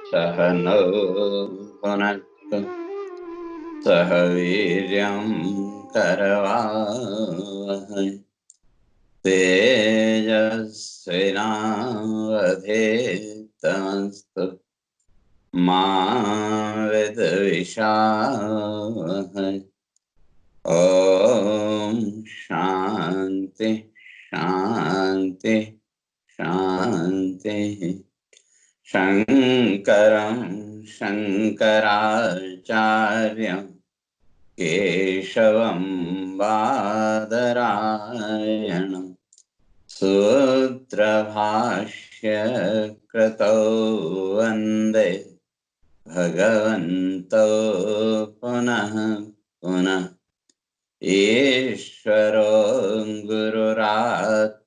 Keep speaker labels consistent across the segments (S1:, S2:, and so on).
S1: सहनौ भुनक्तु सह वीर्यं करवावहै तेजस्विनावधीतमस्तु मा विद्विषावहै। ॐ शान्ति शान्ति शान्तिः। शङ्करं शङ्कराचार्यं केशवं बादरायणं सूत्रभाष्य कृतौ वन्दे भगवन्तौ पुनः पुनः। ईश्वरो गुरुरात्मेति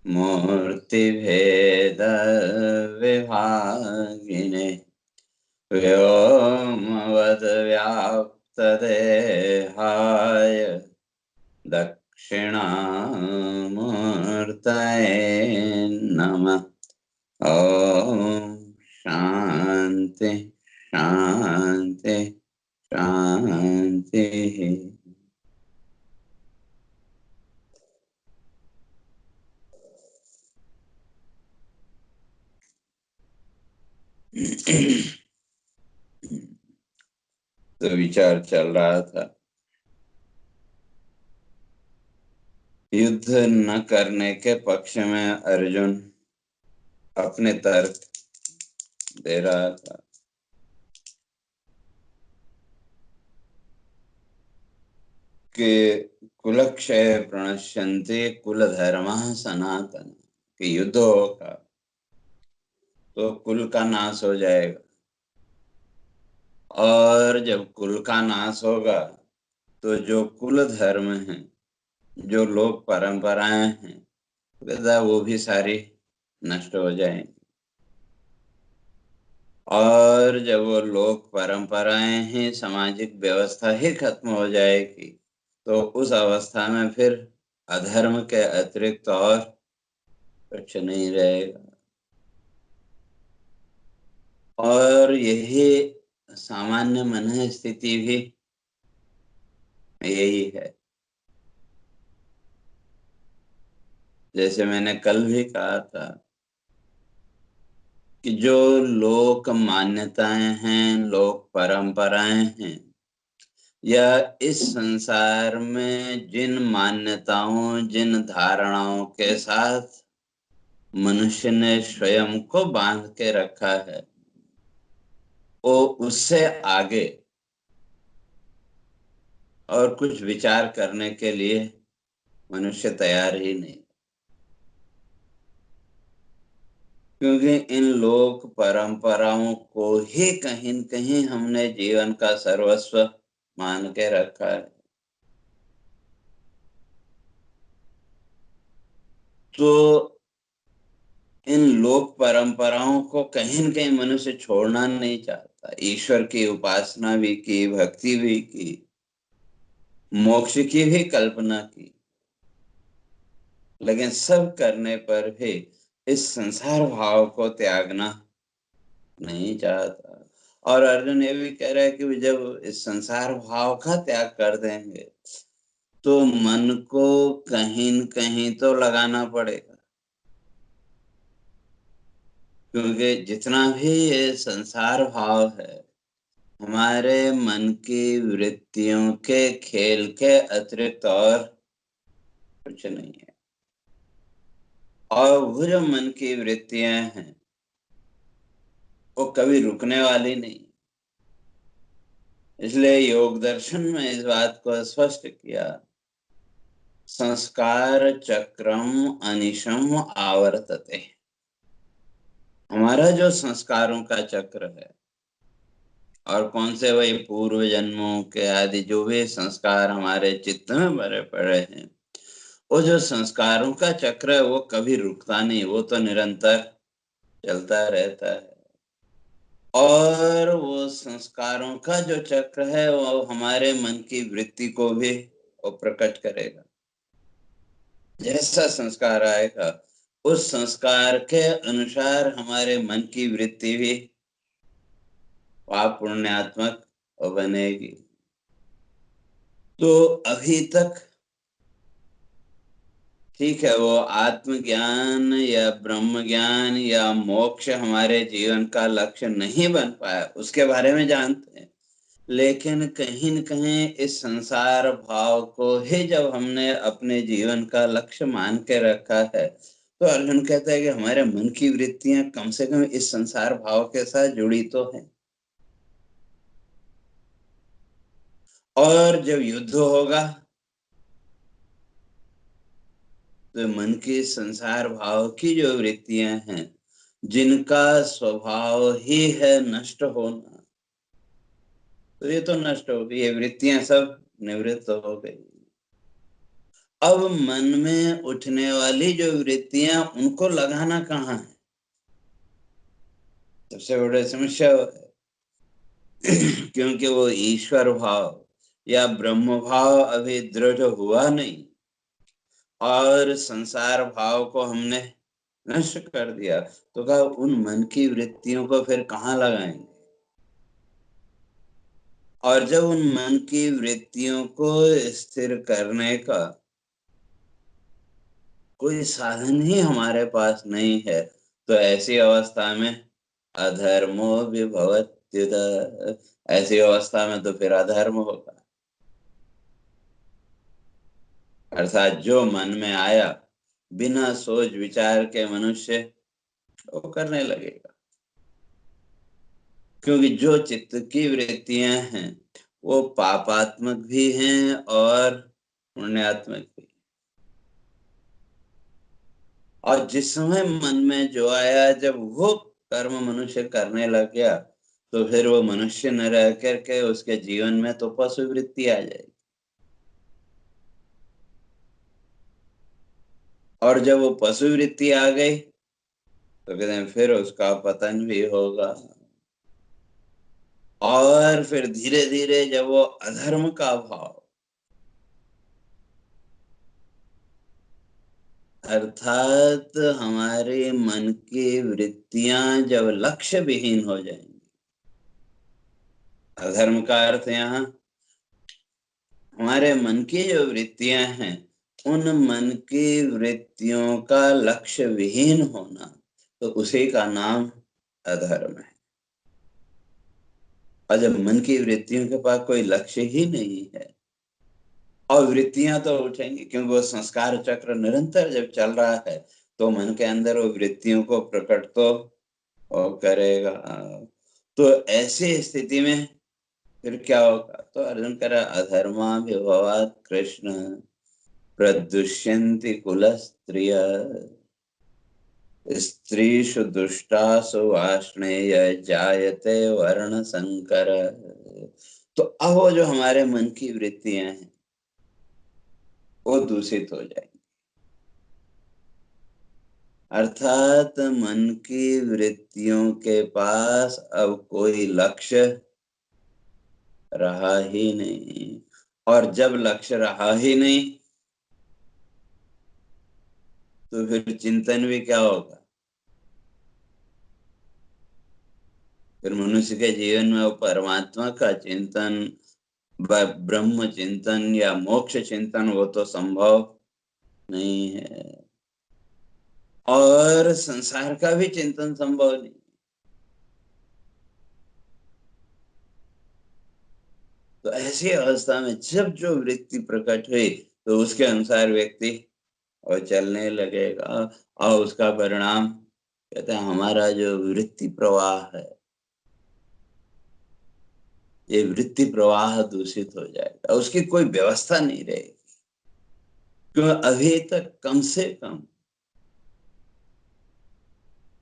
S1: मूर्तिभेदविभागिने व्योमवद्व्याप्तदेहाय दक्षिणामूर्तये नमः। ॐ शान्ति शान्ति शान्तिः। तो विचार चल रहा था, युद्ध न करने के पक्ष में अर्जुन अपने तर्क दे रहा था कि कुलक्षय प्रणश्यन्ते कुल धर्मः सनातन, कि युद्ध होगा तो कुल का नाश हो जाएगा, और जब कुल का नाश होगा तो जो कुल धर्म है, जो लोक परंपराएं हैं, वो भी सारी नष्ट हो जाएंगी। और जब वो लोक परंपराएं ही, सामाजिक व्यवस्था ही खत्म हो जाएगी, तो उस अवस्था में फिर अधर्म के अतिरिक्त और कुछ नहीं रहेगा। और यही सामान्य मन स्थिति भी यही है। जैसे मैंने कल भी कहा था कि जो लोक मान्यताएं हैं, लोक परंपराएं हैं, या इस संसार में जिन मान्यताओं, जिन धारणाओं के साथ मनुष्य ने स्वयं को बांध के रखा है, वो उससे आगे और कुछ विचार करने के लिए मनुष्य तैयार ही नहीं, क्योंकि इन लोक परंपराओं को ही कहीं न कहीं हमने जीवन का सर्वस्व मान के रखा है। तो इन लोक परंपराओं को कहीं न कहीं मनुष्य छोड़ना नहीं चाहता। ईश्वर की उपासना भी की, भक्ति भी की, मोक्ष की भी कल्पना की, लेकिन सब करने पर भी इस संसार भाव को त्यागना नहीं चाहता। और अर्जुन ये भी कह रहा है कि जब इस संसार भाव का त्याग कर देंगे तो मन को कहीं न कहीं तो लगाना पड़ेगा, क्योंकि जितना भी ये संसार भाव है, हमारे मन की वृत्तियों के खेल के अतिरिक्त और कुछ नहीं है। और वो जो मन की वृत्तियां हैं, वो कभी रुकने वाली नहीं। इसलिए योग दर्शन में इस बात को स्पष्ट किया, संस्कार चक्रम अनिशम आवर्तते। हमारा जो संस्कारों का चक्र है, और कौन से वही पूर्व जन्मों के आदि जो भी संस्कार हमारे चित्त में भरे पड़े हैं, वो जो संस्कारों का चक्र है वो कभी रुकता नहीं, वो तो निरंतर चलता रहता है। और वो संस्कारों का जो चक्र है वो हमारे मन की वृत्ति को भी वो प्रकट करेगा। जैसा संस्कार आएगा उस संस्कार के अनुसार हमारे मन की वृत्ति भी पाप पुण्यात्मक बनेगी। तो अभी तक ठीक है, वो आत्मज्ञान या ब्रह्म ज्ञान या मोक्ष हमारे जीवन का लक्ष्य नहीं बन पाया, उसके बारे में जानते हैं, लेकिन कहीं न कहीं इस संसार भाव को ही जब हमने अपने जीवन का लक्ष्य मान के रखा है, तो अर्जुन कहता है कि हमारे मन की वृत्तियां कम से कम इस संसार भाव के साथ जुड़ी तो है। और जब युद्ध होगा तो मन के संसार भाव की जो वृत्तियां हैं, जिनका स्वभाव ही है नष्ट होना, तो ये तो नष्ट हो गई, ये वृत्तियां सब निवृत्त हो गई। अब मन में उठने वाली जो वृत्तियां, उनको लगाना कहाँ है, सबसे बड़ी समस्या है। क्योंकि वो ईश्वर भाव या ब्रह्म भाव अभी दृढ़ हुआ नहीं, और संसार भाव को हमने नष्ट कर दिया, तो कहा उन मन की वृत्तियों को फिर कहाँ लगाएंगे। और जब उन मन की वृत्तियों को स्थिर करने का कोई साधन ही हमारे पास नहीं है, तो ऐसी अवस्था में अधर्मो विभवत्युत, ऐसी अवस्था में तो फिर अधर्म होगा। अर्थात जो मन में आया बिना सोच विचार के मनुष्य वो करने लगेगा, क्योंकि जो चित्त की वृत्तियां हैं वो पापात्मक भी हैं और पुण्यात्मक भी। और जिस समय मन में जो आया, जब वो कर्म मनुष्य करने लग गया, तो फिर वो मनुष्य न रह करके उसके जीवन में तो पशु वृत्ति आ जाएगी, और जब वो पशु वृत्ति आ गई तो कहते हैं फिर उसका पतन भी होगा। और फिर धीरे धीरे जब वो अधर्म का भाव, अर्थात हमारे मन की वृत्तियां जब लक्ष्य विहीन हो जाएंगी, अधर्म का अर्थ यहाँ हमारे मन की जो वृत्तियां हैं, उन मन की वृत्तियों का लक्ष्य विहीन होना, तो उसी का नाम अधर्म है। और जब मन की वृत्तियों के पास कोई लक्ष्य ही नहीं है, और वृत्तियां तो उठेंगी, क्योंकि वो संस्कार चक्र निरंतर जब चल रहा है, तो मन के अंदर वो वृत्तियों को प्रकट तो और करेगा। तो ऐसी स्थिति में फिर क्या होगा, तो अर्जुन कह रहा अधर्मा विभवात कृष्ण प्रदुष्यन्ति कुल स्त्रिय स्त्रीषु दुष्टासु वार्ष्णेय जायते वर्ण संकर। तो अब वो जो हमारे मन की वृत्तियां हैं वो दूषित हो जाएंगी, अर्थात मन की वृत्तियों के पास अब कोई लक्ष्य रहा ही नहीं। और जब लक्ष्य रहा ही नहीं, तो फिर चिंतन भी क्या होगा, फिर मनुष्य के जीवन में वो परमात्मा का चिंतन, ब्रह्म चिंतन या मोक्ष चिंतन, वो तो संभव नहीं है, और संसार का भी चिंतन संभव नहीं। तो ऐसी अवस्था में जब जो वृत्ति प्रकट हुई, तो उसके अनुसार व्यक्ति और चलने लगेगा, और उसका परिणाम कहते हैं हमारा जो वृत्ति प्रवाह है, ये वृत्ति प्रवाह दूषित हो जाएगा, उसकी कोई व्यवस्था नहीं रहेगी। क्यों, अभी तक कम से कम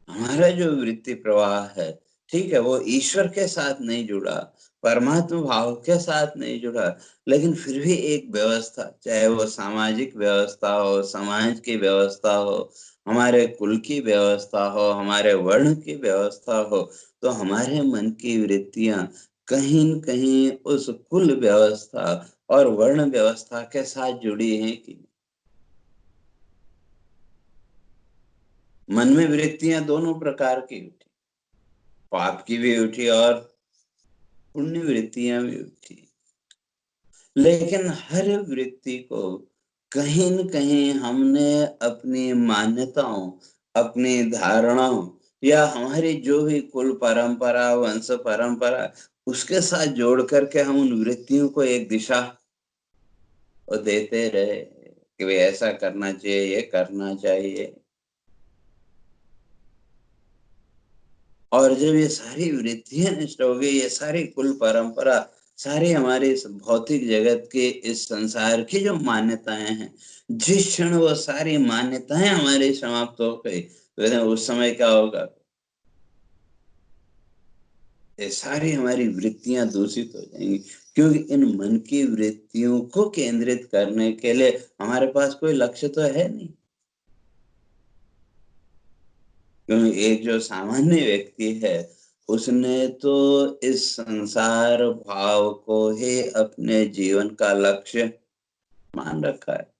S1: हमारा जो वृत्ति प्रवाह है, ठीक है, वो ईश्वर के साथ नहीं जुड़ा, परमात्मा भाव के साथ नहीं जुड़ा, लेकिन फिर भी एक व्यवस्था, चाहे वो सामाजिक व्यवस्था हो, समाज की व्यवस्था हो, हमारे कुल की व्यवस्था हो, हमारे वर्ण की व्यवस्था हो, तो हमारे मन की वृत्तियां कहीं न कहीं उस कुल व्यवस्था और वर्ण व्यवस्था के साथ जुड़ी हैं कि मन में वृत्तियां दोनों प्रकार की उठी, पाप की भी उठी और पुण्य वृत्तियां भी उठी। लेकिन हर वृत्ति को कहीं न कहीं हमने अपनी मान्यताओं, अपनी धारणाओं या हमारी जो भी कुल परंपरा, वंश परंपरा, उसके साथ जोड़ करके हम उन वृत्तियों को एक दिशा देते रहे कि भाई ऐसा करना चाहिए, ये करना चाहिए। और जब ये सारी वृत्तियां नष्ट हो गई, ये सारी कुल परंपरा, सारी हमारे इस भौतिक जगत के, इस संसार की जो मान्यताएं हैं, जिस क्षण वो सारी मान्यताएं हमारी समाप्त हो गई, तो उस समय क्या होगा? ये सारी हमारी वृत्तियां दूषित हो जाएंगी, क्योंकि इन मन की वृत्तियों को केंद्रित करने के लिए हमारे पास कोई लक्ष्य तो है नहीं। क्योंकि एक जो सामान्य व्यक्ति है, उसने तो इस संसार भाव को ही अपने जीवन का लक्ष्य मान रखा है।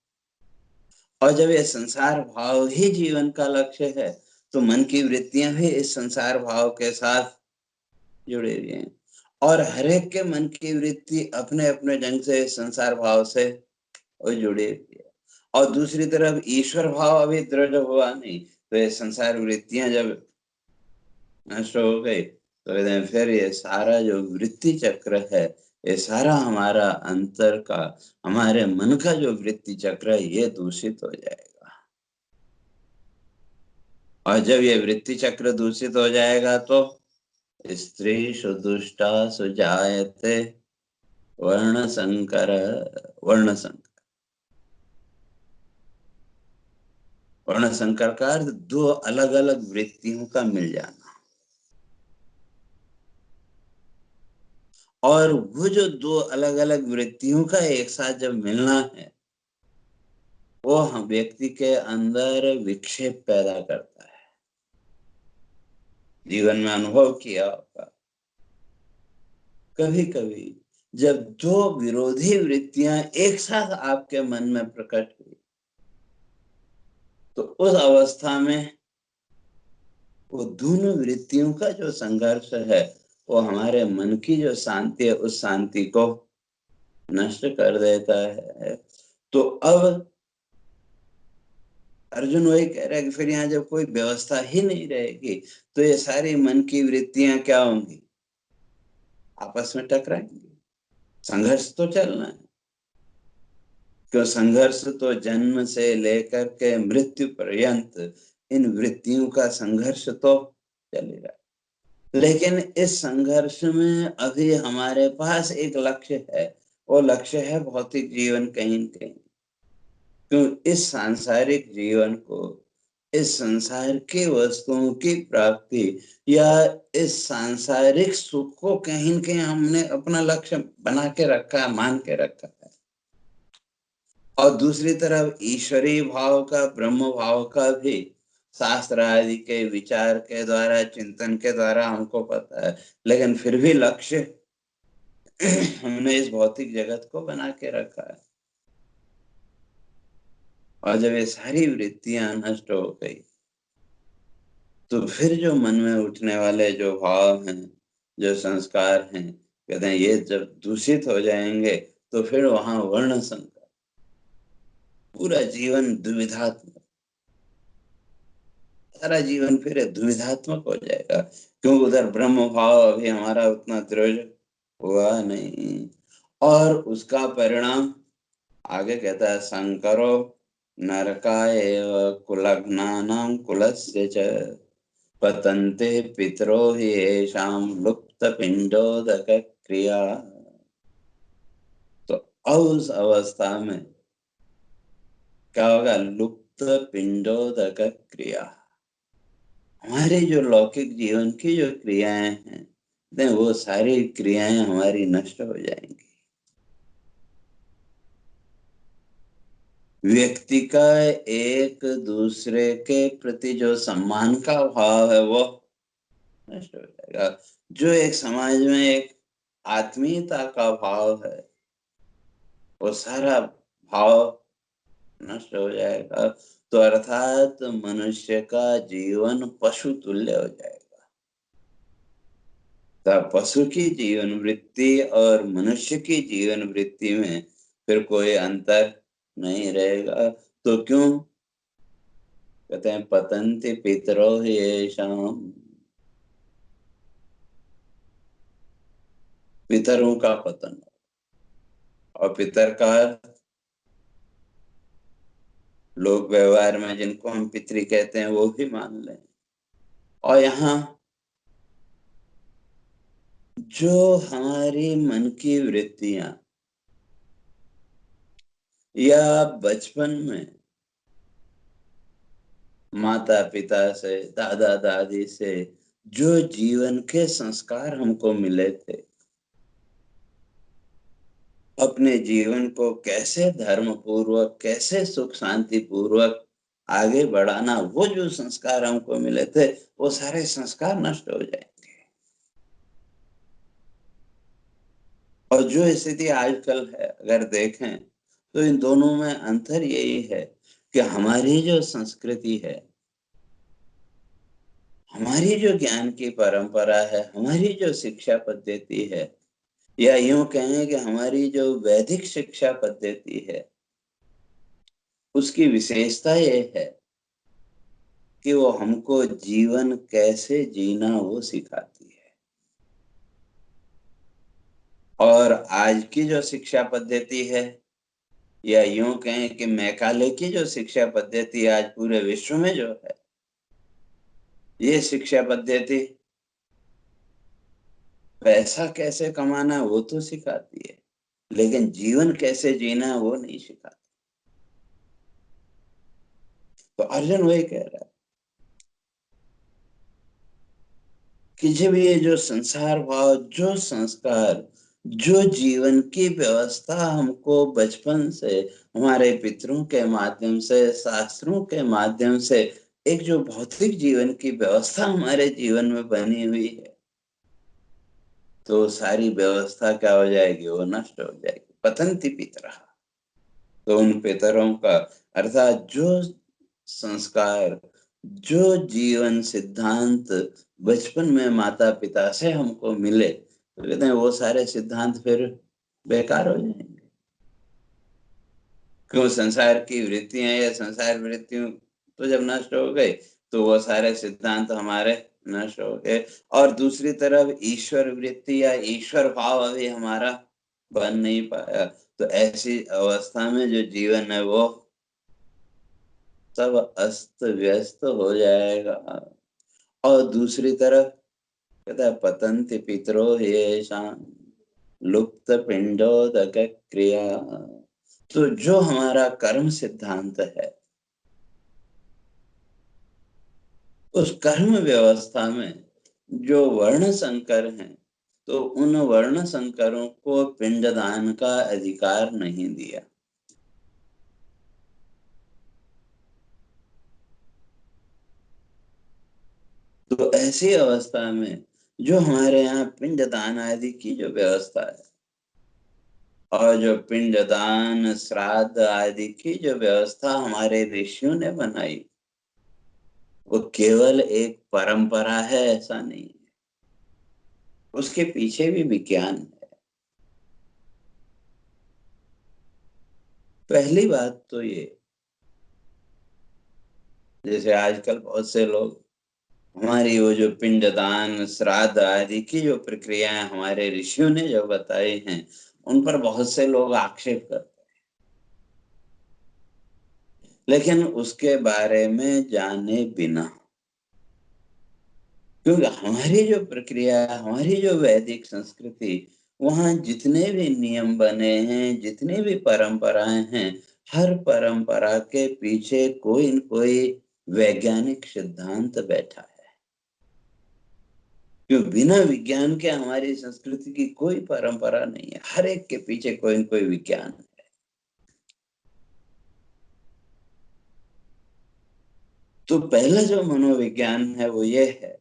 S1: और जब ये संसार भाव ही जीवन का लक्ष्य है, तो मन की वृत्तियां भी इस संसार भाव के साथ जुड़े हुए हैं। और हर एक के मन की वृत्ति अपने अपने ढंग से इस संसार भाव से जुड़ी हुई है। और दूसरी तरफ ईश्वर भाव अभी दृढ़ हुआ नहीं, तो ये संसार वृत्तियां जब नष्ट हो गई, तो फिर ये सारा जो वृत्ति चक्र है, ये सारा हमारा अंतर का, हमारे मन का जो वृत्ति चक्र है, ये दूषित हो जाएगा। और जब ये वृत्ति चक्र दूषित हो जाएगा, तो स्त्री सुदुष्टा सुजायते वर्ण संकर, वर्ण संकर। वर्ण संकर का अर्थ दो अलग अलग वृत्तियों का मिल जाना। और वो जो दो अलग अलग वृत्तियों का एक साथ जब मिलना है, वो हम व्यक्ति के अंदर विक्षेप पैदा करता है। जीवन में अनुभव किया होगा, कभी कभी जब दो विरोधी वृत्तियां एक साथ आपके मन में प्रकट हुई, तो उस अवस्था में वो दोनों वृत्तियों का जो संघर्ष है, वो हमारे मन की जो शांति है, उस शांति को नष्ट कर देता है। तो अब अर्जुन वही कह रहा है कि फिर यहाँ जब कोई व्यवस्था ही नहीं रहेगी, तो ये सारी मन की वृत्तियां क्या होंगी? आपस में टकराएंगी। संघर्ष तो चलना है, क्यों? संघर्ष तो जन्म से लेकर के मृत्यु पर्यंत इन वृत्तियों का संघर्ष तो चलेगा। लेकिन इस संघर्ष में अभी हमारे पास एक लक्ष्य है, वो लक्ष्य है भौतिक जीवन कहीं न कहीं। क्यों? इस सांसारिक जीवन को, इस संसार की वस्तुओं की प्राप्ति या इस सांसारिक सुख को कहीं न कहीं हमने अपना लक्ष्य बना के रखा है, मान के रखा है। और दूसरी तरफ ईश्वरीय भाव का, ब्रह्म भाव का भी शास्त्र आदि के विचार के द्वारा, चिंतन के द्वारा हमको पता है, लेकिन फिर भी लक्ष्य हमने इस भौतिक जगत को बना के रखा है। और जब ये सारी वृत्तियां नष्ट हो गई, तो फिर जो मन में उठने वाले जो भाव हैं, जो संस्कार हैं, कहते हैं ये जब दूषित हो जाएंगे, तो फिर वहां वर्ण संकर, पूरा जीवन दुविधात्मक, सारा जीवन फिर दुविधात्मक हो जाएगा। क्यों? उधर ब्रह्म भाव अभी हमारा उतना दृढ़ हुआ नहीं। और उसका परिणाम आगे कहता है, संकरो नरकाय कुलघ्नानां कुलस्य च पतन्ते पितरो हि येषां लुप्त पिंडोदक क्रिया। तो अब उस अवस्था में क्या होगा? लुप्त पिंडोदक क्रिया। हमारे जो लौकिक जीवन की जो क्रियाएं हैं, वो सारी क्रियाएं हमारी नष्ट हो जाएंगी। व्यक्ति का एक दूसरे के प्रति जो सम्मान का भाव है, वो नष्ट हो जाएगा। जो एक समाज में एक आत्मीयता का भाव है, वो सारा भाव नष्ट हो जाएगा। तो अर्थात मनुष्य का जीवन पशु तुल्य हो जाएगा। तो पशु की जीवन वृत्ति और मनुष्य की जीवन वृत्ति में फिर कोई अंतर नहीं रहेगा। तो क्यों कहते हैं पतन्ति पितरो येषाम्, पितरों का पतन। और पितर का लोग व्यवहार में जिनको हम पितृ कहते हैं वो भी मान लें। और यहाँ जो हमारी मन की वृत्तियां या बचपन में माता पिता से दादा दादी से जो जीवन के संस्कार हमको मिले थे, अपने जीवन को कैसे धर्म पूर्वक, कैसे सुख शांति पूर्वक आगे बढ़ाना, वो जो संस्कार हमको मिले थे वो सारे संस्कार नष्ट हो जाएंगे। और जो स्थिति आजकल है अगर देखें तो इन दोनों में अंतर यही है कि हमारी जो संस्कृति है, हमारी जो ज्ञान की परंपरा है, हमारी जो शिक्षा पद्धति है, या यूं कहें कि हमारी जो वैदिक शिक्षा पद्धति है, उसकी विशेषता ये है कि वो हमको जीवन कैसे जीना वो सिखाती है। और आज की जो शिक्षा पद्धति है, या यूं कहें कि मैकाले की जो शिक्षा पद्धति आज पूरे विश्व में जो है, ये शिक्षा पद्धति पैसा कैसे कमाना वो तो सिखाती है, लेकिन जीवन कैसे जीना वो नहीं सिखाती। तो अर्जुन वही कह रहा है कि जब ये जो संसार भाव, जो संस्कार, जो जीवन की व्यवस्था हमको बचपन से हमारे पितरों के माध्यम से, शास्त्रों के माध्यम से, एक जो भौतिक जीवन की व्यवस्था हमारे जीवन में बनी हुई है, तो सारी व्यवस्था क्या हो जाएगी, वो नष्ट हो जाएगी। पतन्ति पितरः, तो उन पितरों का अर्थात जो संस्कार, जो जीवन सिद्धांत बचपन में माता पिता से हमको मिले, तो कहते हैं वो सारे सिद्धांत फिर बेकार हो जाएंगे। क्यों? संसार की वृत्तियां या संसार वृत्तियों तो जब नष्ट हो गई तो वो सारे सिद्धांत हमारे नष्ट हो गए। और दूसरी तरफ ईश्वर वृत्ति या ईश्वर भाव अभी हमारा बन नहीं पाया। तो ऐसी अवस्था में जो जीवन है वो सब अस्त व्यस्त हो जाएगा। और दूसरी तरफ कहता है पतन्ति पितरो येषां लुप्त पिंडोदक क्रिया। तो जो हमारा कर्म सिद्धांत है, उस कर्म व्यवस्था में जो वर्ण संकर हैं, तो उन वर्ण संकरों को पिंडदान का अधिकार नहीं दिया। तो ऐसी अवस्था में जो हमारे यहाँ पिंडदान आदि की जो व्यवस्था है, और जो पिंडदान श्राद्ध आदि की जो व्यवस्था हमारे ऋषियों ने बनाई, वो केवल एक परंपरा है ऐसा नहीं है, उसके पीछे भी विज्ञान है। पहली बात तो ये, जैसे आजकल बहुत से लोग हमारी वो जो पिंडदान श्राद्ध आदि की जो प्रक्रियाएं हमारे ऋषियों ने जो बताई हैं, उन पर बहुत से लोग आक्षेप करते हैं, लेकिन उसके बारे में जाने बिना, क्योंकि हमारी जो प्रक्रिया, हमारी जो वैदिक संस्कृति, वहाँ जितने भी नियम बने हैं, जितनी भी परंपराएं हैं, हर परंपरा के पीछे कोई न कोई वैज्ञानिक सिद्धांत बैठा है। क्यों? बिना विज्ञान के हमारी संस्कृति की कोई परंपरा नहीं है, हर एक के पीछे कोई न कोई विज्ञान है। तो पहला जो मनोविज्ञान है वो ये है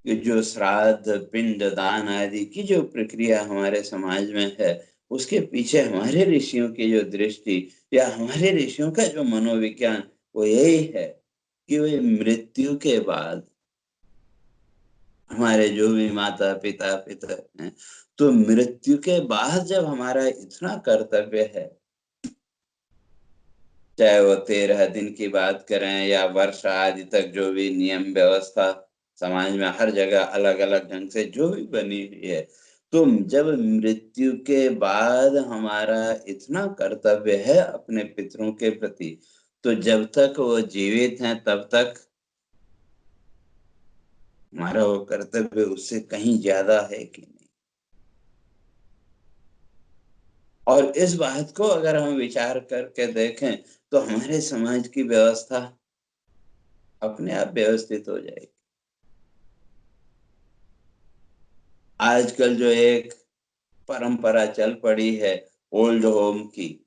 S1: कि जो श्राद्ध पिंड दान आदि की जो प्रक्रिया हमारे समाज में है, उसके पीछे हमारे ऋषियों की जो दृष्टि या हमारे ऋषियों का जो मनोविज्ञान वो यही है कि वे मृत्यु के बाद हमारे जो भी माता पिता पिता हैं, तो मृत्यु के बाद जब हमारा इतना कर्तव्य है, चाहे वो 13 दिन की बात करें या वर्ष आदि तक जो भी नियम व्यवस्था समाज में हर जगह अलग अलग ढंग से जो भी बनी हुई है, तो जब मृत्यु के बाद हमारा इतना कर्तव्य है अपने पितरों के प्रति, तो जब तक वो जीवित हैं तब तक हमारा वो कर्तव्य उससे कहीं ज्यादा है कि नहीं। और इस बात को अगर हम विचार करके देखें तो हमारे समाज की व्यवस्था अपने आप व्यवस्थित हो जाएगी। आजकल जो एक परंपरा चल पड़ी है ओल्ड होम की,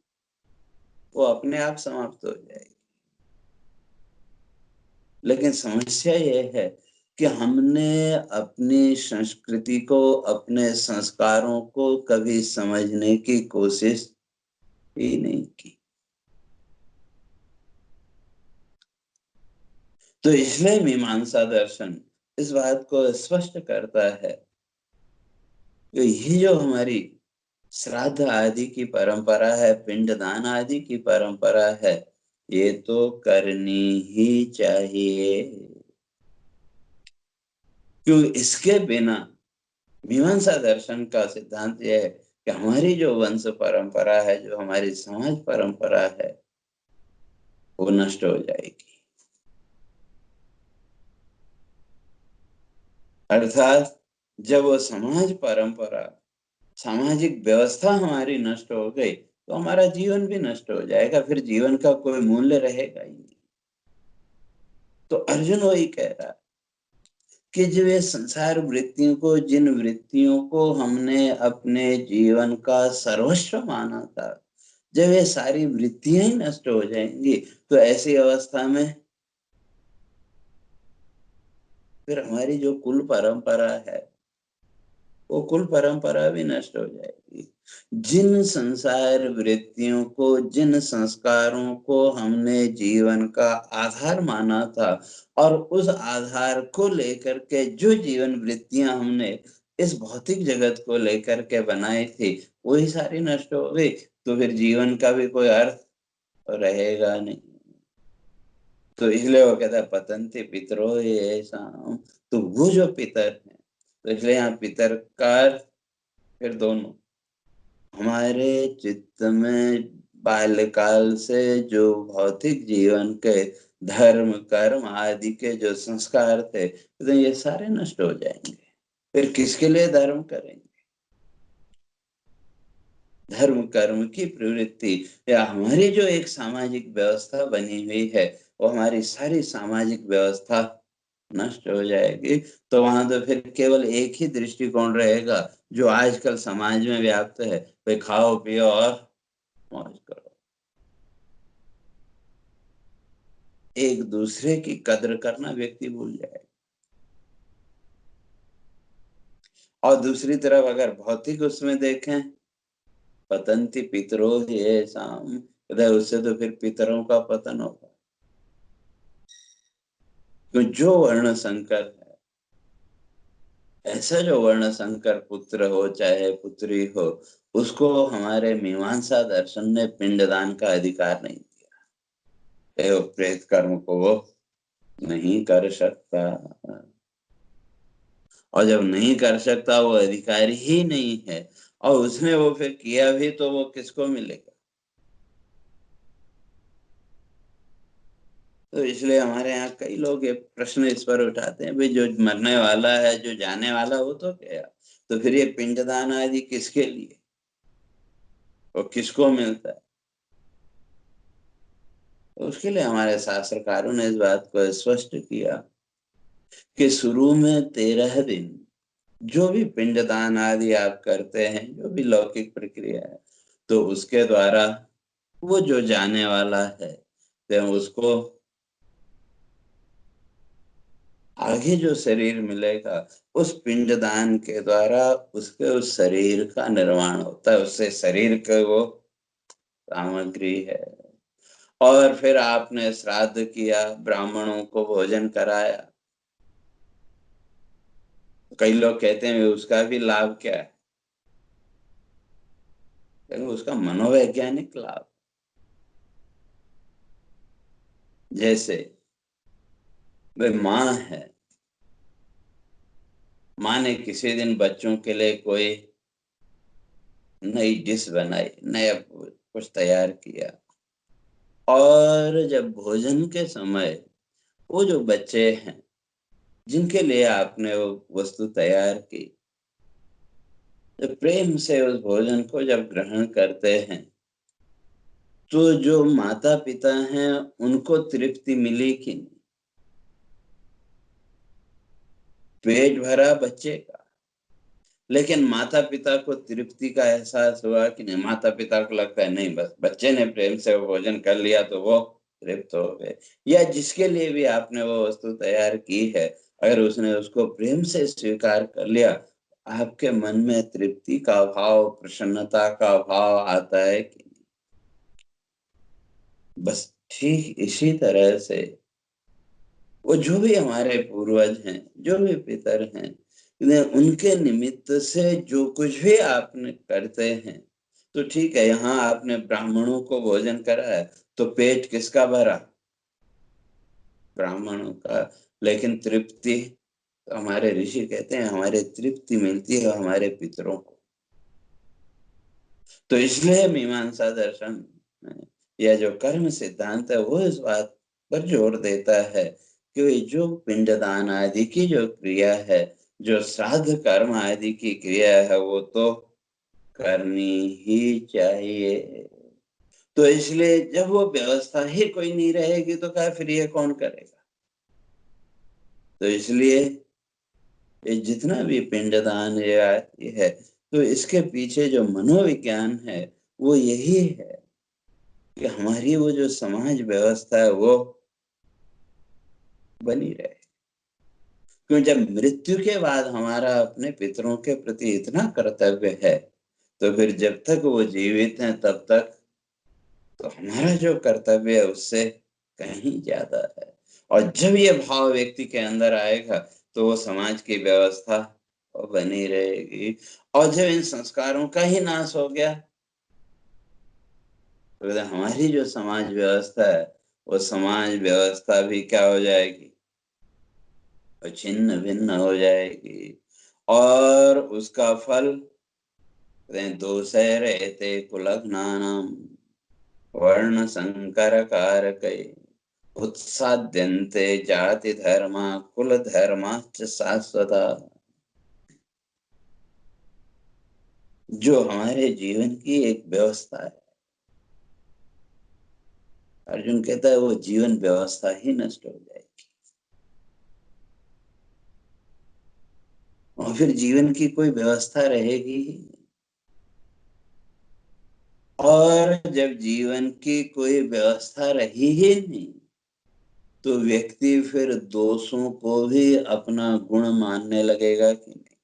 S1: वो अपने आप समाप्त हो जाएगी। लेकिन समस्या ये है कि हमने अपनी संस्कृति को, अपने संस्कारों को कभी समझने की कोशिश ही नहीं की। तो इसलिए मीमांसा दर्शन इस बात को स्पष्ट करता है कि ये जो हमारी श्राद्ध आदि की परंपरा है, पिंडदान आदि की परंपरा है, ये तो करनी ही चाहिए। क्यों? इसके बिना मीमांसा दर्शन का सिद्धांत यह है कि हमारी जो वंश परंपरा है, जो हमारी समाज परंपरा है, वो नष्ट हो जाएगी। अर्थात जब वो समाज परंपरा, सामाजिक व्यवस्था हमारी नष्ट हो गई तो हमारा जीवन भी नष्ट हो जाएगा, फिर जीवन का कोई मूल्य रहेगा ही नहीं। तो अर्जुन वही कह रहा है कि जो ये संसार वृत्तियों को, जिन वृत्तियों को हमने अपने जीवन का सर्वस्व माना था, जब ये सारी वृत्तियां ही नष्ट हो जाएंगी तो ऐसी अवस्था में फिर हमारी जो कुल परंपरा है, वो कुल परंपरा भी नष्ट हो जाएगी। जिन संसार वृत्तियों को, जिन संस्कारों को हमने जीवन का आधार माना था और उस आधार को लेकर के जो जीवन वृत्तियां हमने इस भौतिक जगत को लेकर के बनाई थी, वही सारी नष्ट हो गई, तो फिर जीवन का भी कोई अर्थ रहेगा नहीं। तो इसलिए वो कहता है पतंति पितरो ये शाम, तो वो जो पितर है, तो इसलिए यहाँ पितर का फिर दोनों हमारे चित्त में बाल्यकाल से जो भौतिक जीवन के धर्म कर्म आदि के जो संस्कार थे, तो ये सारे नष्ट हो जाएंगे। फिर किसके लिए धर्म करेंगे? धर्म कर्म की प्रवृत्ति या हमारी जो एक सामाजिक व्यवस्था बनी हुई है, वो हमारी सारी सामाजिक व्यवस्था नष्ट हो जाएगी। तो वहां तो फिर केवल एक ही दृष्टिकोण रहेगा जो आजकल समाज में व्याप्त है, भाई खाओ पियो और मौज करो। एक दूसरे की कद्र करना व्यक्ति भूल जाए। और दूसरी तरफ अगर भौतिक उसमें देखें, पतंती पितरो ये शाम, उससे तो फिर पितरों का पतन होगा। तो जो वर्ण संकर है, ऐसा जो वर्ण संकर पुत्र हो चाहे पुत्री हो, उसको हमारे मीमांसा दर्शन ने पिंडदान का अधिकार नहीं दिया। एवं प्रेत कर्म को वो नहीं कर सकता, और जब नहीं कर सकता, वो अधिकारी ही नहीं है, और उसने वो फिर किया भी तो वो किसको मिलेगा? तो इसलिए हमारे यहाँ कई लोग ये प्रश्न इस पर उठाते हैं, भाई जो मरने वाला है, जो जाने वाला, वो तो गया, तो फिर ये पिंडदान आदि किसके लिए, वो किसको मिलता है? तो उसके लिए हमारे शास्त्रकारों ने इस बात को स्पष्ट किया कि शुरू में 13 दिन जो भी पिंडदान आदि आप करते हैं, जो भी लौकिक प्रक्रिया है, तो उसके द्वारा वो जो जाने वाला है, तो उसको आगे जो शरीर मिलेगा उस पिंडदान के द्वारा उसके उस शरीर का निर्माण होता है, उससे शरीर का वो सामग्री है। और फिर आपने श्राद्ध किया, ब्राह्मणों को भोजन कराया। कई लोग कहते हैं उसका भी लाभ क्या है, लेकिन उसका मनोवैज्ञानिक लाभ, जैसे वे माँ है, माँ ने किसी दिन बच्चों के लिए कोई नई डिश बनाई, नया कुछ तैयार किया, और जब भोजन के समय वो जो बच्चे हैं जिनके लिए आपने वो वस्तु तैयार की, जब प्रेम से उस भोजन को जब ग्रहण करते हैं, तो जो माता पिता हैं उनको तृप्ति मिली कि नहीं? पेट भरा बच्चे का, लेकिन माता पिता को तृप्ति का एहसास हुआ कि नहीं? माता पिता को लगता है नहीं, बस बच्चे ने प्रेम से वो भोजन कर लिया तो वो तृप्त हो गए। या जिसके लिए भी आपने वो वस्तु तैयार की है, अगर उसने उसको प्रेम से स्वीकार कर लिया, आपके मन में तृप्ति का भाव, प्रसन्नता का भाव आता है कि नहीं? बस ठीक इसी तरह से वो जो भी हमारे पूर्वज हैं, जो भी पितर हैं, उनके निमित्त से जो कुछ भी आपने करते हैं, तो ठीक है, यहाँ आपने ब्राह्मणों को भोजन कराया तो पेट किसका भरा? ब्राह्मणों का। लेकिन तृप्ति तो हमारे ऋषि कहते हैं हमारे तृप्ति मिलती है हमारे पितरों को। तो इसलिए मीमांसा दर्शन या जो कर्म सिद्धांत है वो इस बात पर जोर देता है कि जो पिंडदान आदि की जो क्रिया है, जो श्राद्ध कर्म आदि की क्रिया है, वो तो करनी ही चाहिए। तो इसलिए जब वो व्यवस्था ही कोई नहीं रहेगी तो क्या फिर ये कौन करेगा? तो इसलिए ये जितना भी पिंडदान ये है, तो इसके पीछे जो मनोविज्ञान है वो यही है कि हमारी वो जो समाज व्यवस्था है वो बनी रहे। क्यों, जब मृत्यु के बाद हमारा अपने पितरों के प्रति इतना कर्तव्य है, तो फिर जब तक वो जीवित हैं तब तक तो हमारा जो कर्तव्य है उससे कहीं ज्यादा है। और जब ये भाव व्यक्ति के अंदर आएगा तो वो समाज की व्यवस्था वो बनी रहेगी। और जब इन संस्कारों का ही नाश हो गया तो फिर हमारी जो समाज व्यवस्था है वो समाज व्यवस्था भी क्या हो जाएगी? वो छिन्न भिन्न हो जाएगी। और उसका फल दोषे रहते कुलघ्नानाम वर्ण संकर कारकै उत्साद्यन्ते जाति धर्मा कुल धर्माश्च शाश्वता। जो हमारे जीवन की एक व्यवस्था है, अर्जुन कहता है वो जीवन व्यवस्था ही नष्ट हो जाएगी और फिर जीवन की कोई व्यवस्था रहेगी ही नहीं। और जब जीवन की कोई व्यवस्था रही ही नहीं तो व्यक्ति फिर दोषों को भी अपना गुण मानने लगेगा कि नहीं?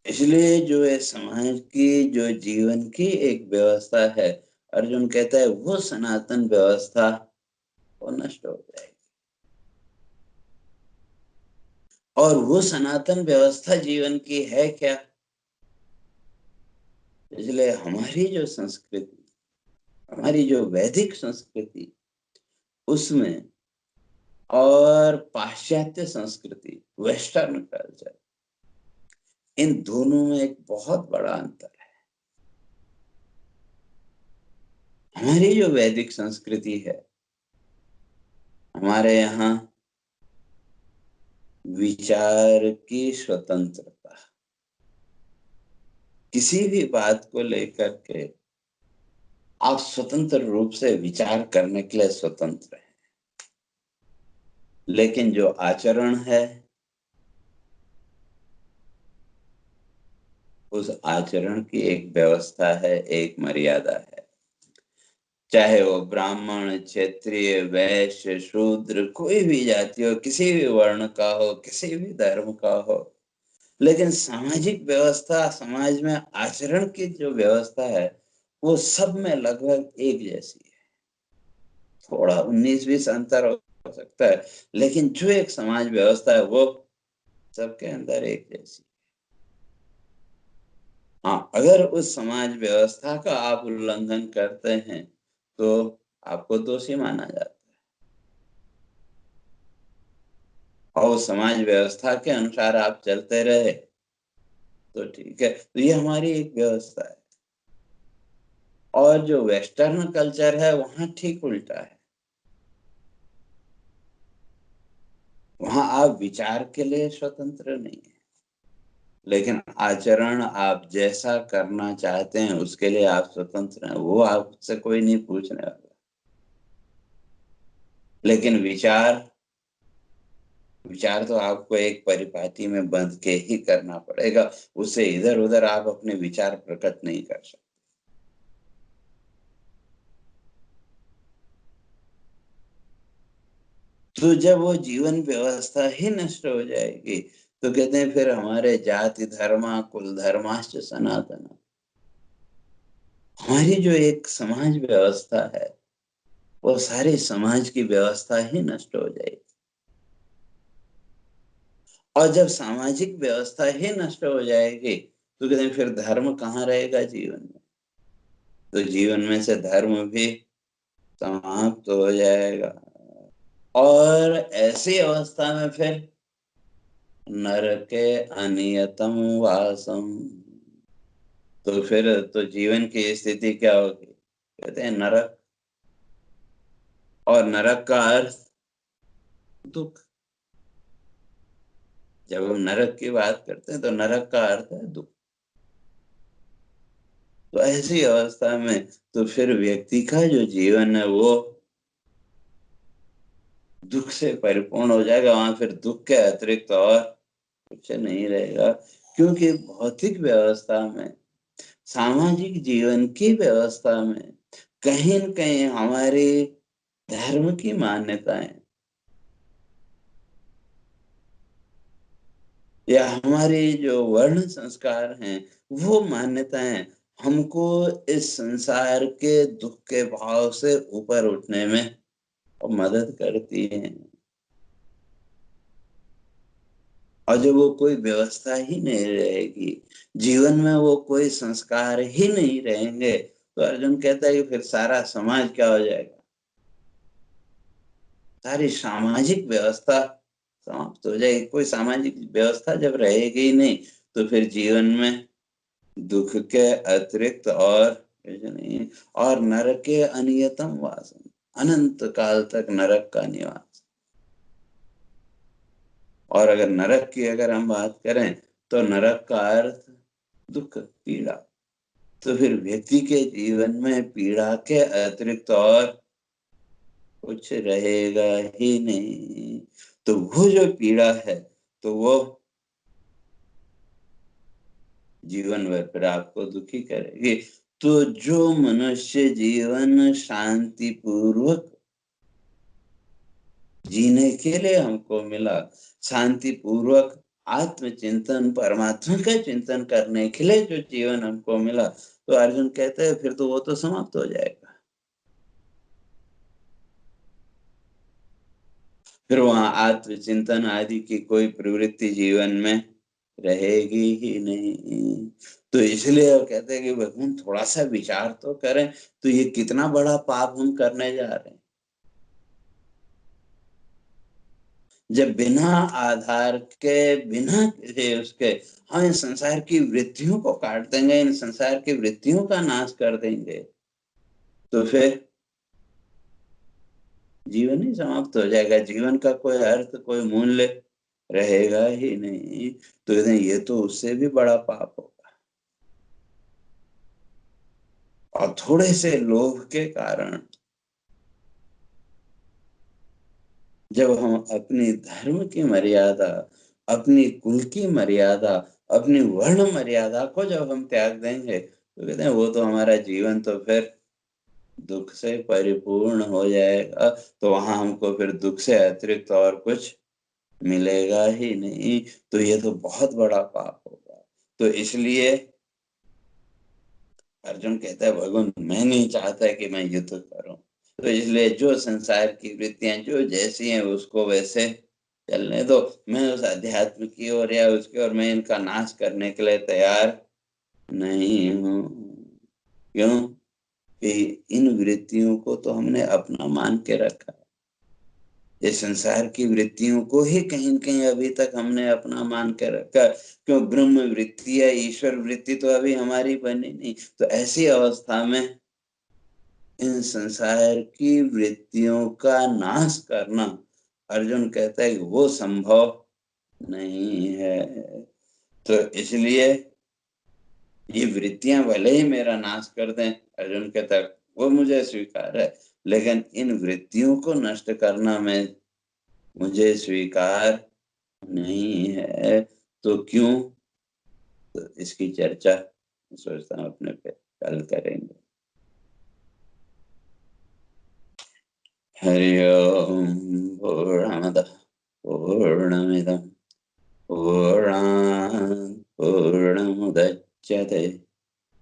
S1: इसलिए जो है समाज की जो जीवन की एक व्यवस्था है, अर्जुन कहता है वो सनातन व्यवस्था वो नष्ट हो जाएगी। और वो सनातन व्यवस्था जीवन की है क्या? इसलिए हमारी जो संस्कृति, हमारी जो वैदिक संस्कृति, उसमें और पाश्चात्य संस्कृति, वेस्टर्न कल्चर, इन दोनों में एक बहुत बड़ा अंतर है। हमारी जो वैदिक संस्कृति है, हमारे यहाँ विचार की स्वतंत्रता, किसी भी बात को लेकर के आप स्वतंत्र रूप से विचार करने के लिए स्वतंत्र हैं। लेकिन जो आचरण है, उस आचरण की एक व्यवस्था है, एक मर्यादा है। चाहे वो ब्राह्मण, क्षत्रिय, वैश्य, शूद्र, कोई भी जाति हो, किसी भी वर्ण का हो, किसी भी धर्म का हो, लेकिन सामाजिक व्यवस्था, समाज में आचरण की जो व्यवस्था है वो सब में लगभग एक जैसी है। थोड़ा 19-20 अंतर हो सकता है, लेकिन जो एक समाज व्यवस्था है वो सबके अंदर एक जैसी। हाँ, अगर उस समाज व्यवस्था का आप उल्लंघन करते हैं तो आपको दोषी माना जाता है, और समाज व्यवस्था के अनुसार आप चलते रहे तो ठीक है। तो ये हमारी एक व्यवस्था है। और जो वेस्टर्न कल्चर है वहां ठीक उल्टा है। वहां आप विचार के लिए स्वतंत्र नहीं है, लेकिन आचरण आप जैसा करना चाहते हैं उसके लिए आप स्वतंत्र हैं, वो आपसे कोई नहीं पूछने वाला। लेकिन विचार विचार तो आपको एक परिपाटी में बंध के ही करना पड़ेगा, उससे इधर उधर आप अपने विचार प्रकट नहीं कर सकते। तो जब वो जीवन व्यवस्था ही नष्ट हो जाएगी तो कहते हैं फिर हमारे जाति धर्म कुल धर्माश्च सनातन, हमारी जो एक समाज व्यवस्था है वो सारी समाज की व्यवस्था ही नष्ट हो जाएगी। और जब सामाजिक व्यवस्था ही नष्ट हो जाएगी तो कहते हैं फिर धर्म कहाँ रहेगा जीवन में। तो जीवन में से धर्म भी समाप्त हो जाएगा। और ऐसी अवस्था में फिर नरके अनियतम वासम, तो फिर तो जीवन की स्थिति क्या होगी, कहते हैं नरक। और नरक का अर्थ दुख। जब हम नरक की बात करते हैं तो नरक का अर्थ है दुख। तो ऐसी अवस्था में तो फिर व्यक्ति का जो जीवन है वो दुख से परिपूर्ण हो जाएगा। वहां फिर दुख के अतिरिक्त और कुछ नहीं रहेगा, क्योंकि भौतिक व्यवस्था में, सामाजिक जीवन की व्यवस्था में कहीं न कहीं हमारे धर्म की मान्यताएं या हमारे जो वर्ण संस्कार हैं वो मान्यताएं हमको इस संसार के दुख के भाव से ऊपर उठने में मदद करती हैं। और जब वो कोई व्यवस्था ही नहीं रहेगी, जीवन में वो कोई संस्कार ही नहीं रहेंगे, तो अर्जुन कहता है कि फिर सारा समाज क्या हो जाएगा, सारी सामाजिक व्यवस्था समाप्त हो जाएगी। कोई सामाजिक व्यवस्था जब रहेगी ही नहीं तो फिर जीवन में दुख के अतिरिक्त और कुछ नहीं। और नरक के अनियतम वासम, अनंत काल तक नरक का निवास। और अगर नरक की अगर हम बात करें तो नरक का अर्थ दुख, पीड़ा। तो फिर व्यक्ति के जीवन में पीड़ा के अतिरिक्त और कुछ रहेगा ही नहीं। तो वो जो पीड़ा है तो वो जीवन भर फिर आपको दुखी करेगी। तो जो मनुष्य जीवन शांति पूर्वक जीने के लिए हमको मिला, शांति पूर्वक आत्मचिंतन, परमात्मा का चिंतन करने के लिए जो जीवन हमको मिला, तो अर्जुन कहते हैं फिर तो वो तो समाप्त हो जाएगा। फिर वहां आत्मचिंतन आदि की कोई प्रवृत्ति जीवन में रहेगी ही नहीं। तो इसलिए वो कहते हैं कि भगवान थोड़ा सा विचार तो करें, तो ये कितना बड़ा पाप हम करने जा रहे हैं। जब बिना आधार के, बिना किसी उसके हम इन संसार की वृत्तियों को काट देंगे, इन संसार की वृत्तियों का नाश कर देंगे, तो फिर जीवन ही समाप्त हो जाएगा। जीवन का कोई अर्थ, कोई मूल्य रहेगा ही नहीं। तो ये तो उससे भी बड़ा पाप होगा। और थोड़े से लोभ के कारण जब हम अपनी धर्म की मर्यादा, अपनी कुल की मर्यादा, अपनी वर्ण मर्यादा को जब हम त्याग देंगे तो कहते हैं वो तो हमारा जीवन तो फिर दुख से परिपूर्ण हो जाएगा, तो वहां हमको फिर दुख से अतिरिक्त और कुछ मिलेगा ही नहीं। तो ये तो बहुत बड़ा पाप होगा। तो इसलिए अर्जुन कहता है भगवान मैं नहीं चाहता कि मैं युद्ध करूं। तो इसलिए जो संसार की वृत्तियां जो जैसी हैं उसको वैसे चलने दो। मैं उस अध्यात्म की ओर या उसकी ओर मैं इनका नाश करने के लिए तैयार नहीं हूं। क्यों कि इन वृत्तियों को तो हमने अपना मान के रखा। ये संसार की वृत्तियों को ही कहीं न कहीं अभी तक हमने अपना मान के रखा। क्यों ब्रह्म वृत्ति या ईश्वर वृत्ति तो अभी हमारी बनी नहीं। तो ऐसी अवस्था में इन संसार की वृत्तियों का नाश करना, अर्जुन कहता है कि वो संभव नहीं है। तो इसलिए ये वृत्तियां भले ही मेरा नाश कर दें, अर्जुन कहता है वो मुझे स्वीकार है, लेकिन इन वृत्तियों को नष्ट करना मैं मुझे स्वीकार नहीं है। तो क्यों? तो इसकी चर्चा सोचता हूँ अपने पे कल करेंगे। हरि ओम। पूर्णमदः पूर्णमिदं पूर्णात् पूर्णमुदच्यते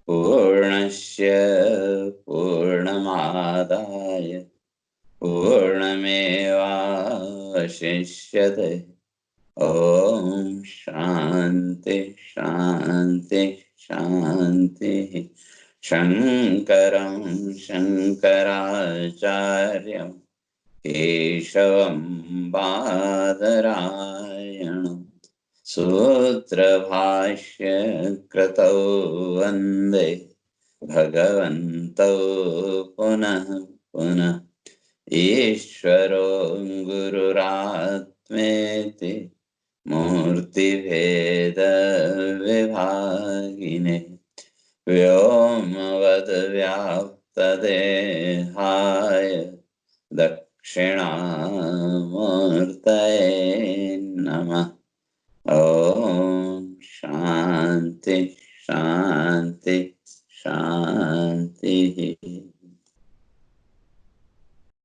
S1: पूर्णस्य पूर्णमादाय पूर्णमेवावशिष्यते। ओम शांति शांति शांति। शंकरं शंकराचार्यं केशवं बादरायणं सूत्रभाष्य कृतौ वन्दे भगवन्तौ पुनः पुनः। ईश्वरो गुरुरात्मेति मूर्तिभेदविभागिने व्योमवद्व्याप्तदेहाय दक्षिणामूर्तये नमः। ओम शांति शांति शांति।